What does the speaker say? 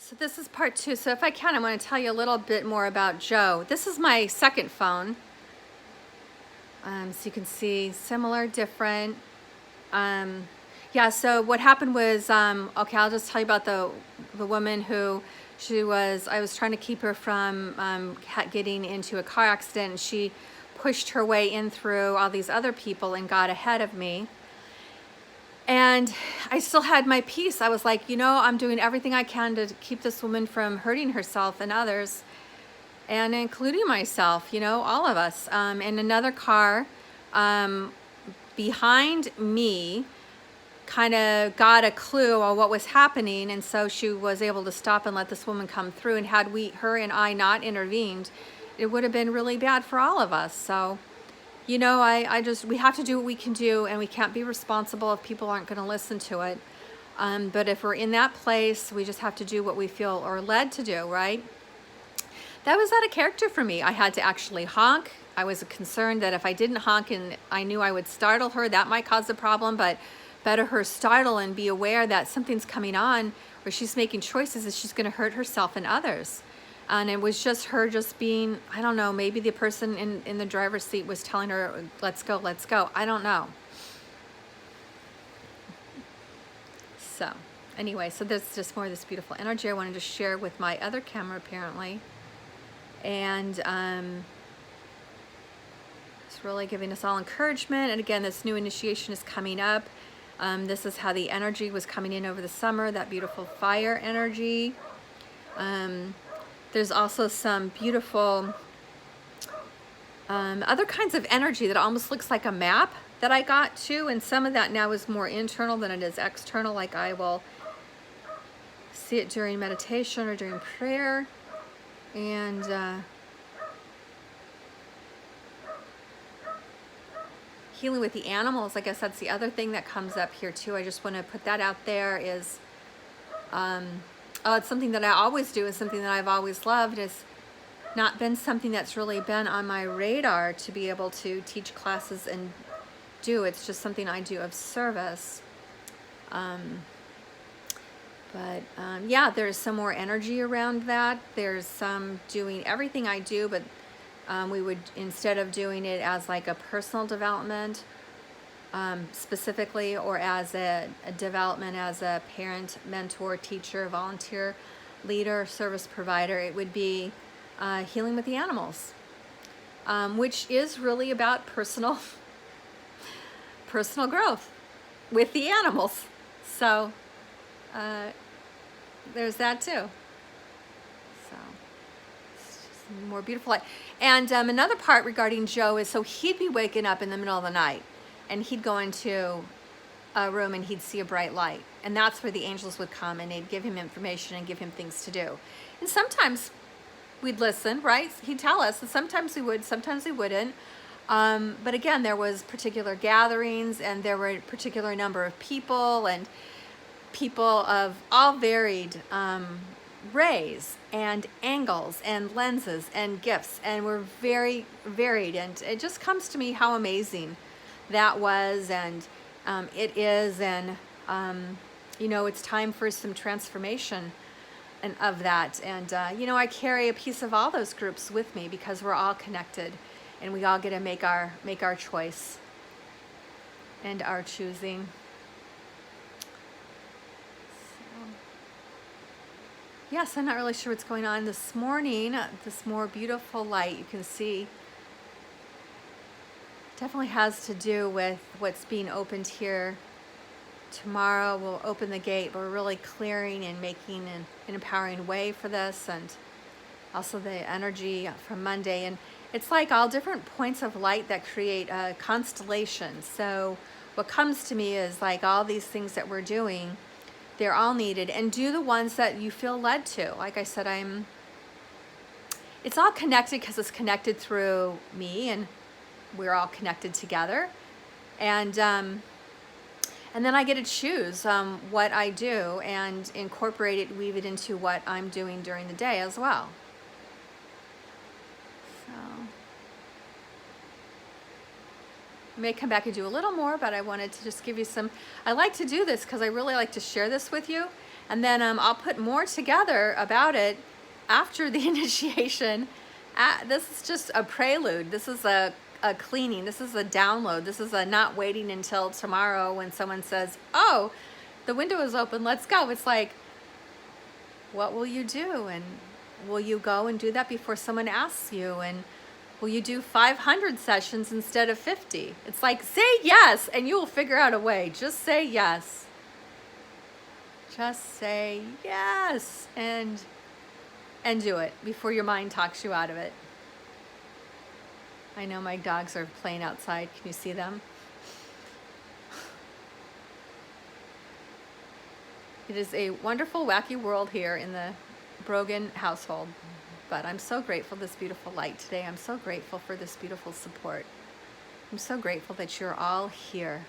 So this is part two. So if I can, I want to tell you a little bit more about Joe. This is my second phone. So you can see similar, different. Yeah, so what happened was, okay, I'll just tell you about the woman who I was trying to keep her from getting into a car accident. And she pushed her way in through all these other people and got ahead of me. And I still had my peace. I was like, I'm doing everything I can to keep this woman from hurting herself and others, and including myself, all of us. And another car behind me kind of got a clue on what was happening, and so she was able to stop and let this woman come through. And had her and I not intervened, it would have been really bad for all of us. So we have to do what we can do, and we can't be responsible if people aren't going to listen to it. But if we're in that place, we just have to do what we feel or led to do, right? That was out of character for me. I had to actually honk. I was concerned that if I didn't honk and I knew I would startle her, that might cause a problem, but better her startle and be aware that something's coming on where she's making choices and she's going to hurt herself and others. And it was just her just being, I don't know, maybe the person in the driver's seat was telling her, let's go, let's go. I don't know. So anyway, so there's just more of this beautiful energy I wanted to share with my other camera apparently. And it's really giving us all encouragement. And again, this new initiation is coming up. This is how the energy was coming in over the summer, that beautiful fire energy. There's also some beautiful other kinds of energy that almost looks like a map that I got too, and some of that now is more internal than it is external, like I will see it during meditation or during prayer. And healing with the animals, I guess that's the other thing that comes up here too. I just want to put that out there is it's something that I always do, and something that I've always loved. It's not been something that's really been on my radar to be able to teach classes and do. It's just something I do of service. Yeah, there's some more energy around that. There's some doing everything I do, but we would, instead of doing it as like a personal development, specifically, or as a development as a parent, mentor, teacher, volunteer, leader, service provider, it would be healing with the animals, which is really about personal growth with the animals. So there's that too. So it's just more beautiful light. And another part regarding Joe is, so he'd be waking up in the middle of the night, and he'd go into a room and he'd see a bright light. And that's where the angels would come, and they'd give him information and give him things to do. And sometimes we'd listen, right? He'd tell us, and sometimes we would, sometimes we wouldn't. But again, there was particular gatherings, and there were a particular number of people, and people of all varied rays and angles and lenses and gifts, and we're very varied. And it just comes to me how amazing that was, and it is, and it's time for some transformation and of that. And I carry a piece of all those groups with me, because we're all connected, and we all get to make our choice and our choosing. So, yes, I'm not really sure what's going on this morning. This more beautiful light you can see definitely has to do with what's being opened here. Tomorrow we'll open the gate, but we're really clearing and making an empowering way for this, and also the energy from Monday. And it's like all different points of light that create a constellation. So what comes to me is like all these things that we're doing, they're all needed, and do the ones that you feel led to. Like I said, it's all connected because it's connected through me, and we're all connected together. And then I get to choose what I do and incorporate it, weave it into what I'm doing during the day as well. So I may come back and do a little more, but I wanted to just give you some, I like to do this because I really like to share this with you. And then I'll put more together about it after the initiation. This is just a prelude. This is a cleaning. This is a download. This is a not waiting until tomorrow when someone says, oh, the window is open, let's go. It's like, what will you do? And will you go and do that before someone asks you? And will you do 500 sessions instead of 50? It's like, say yes, and you will figure out a way. Just say yes. Just say yes and do it before your mind talks you out of it. I know my dogs are playing outside. Can you see them? It is a wonderful, wacky world here in the Brogan household. But I'm so grateful for this beautiful light today. I'm so grateful for this beautiful support. I'm so grateful that you're all here.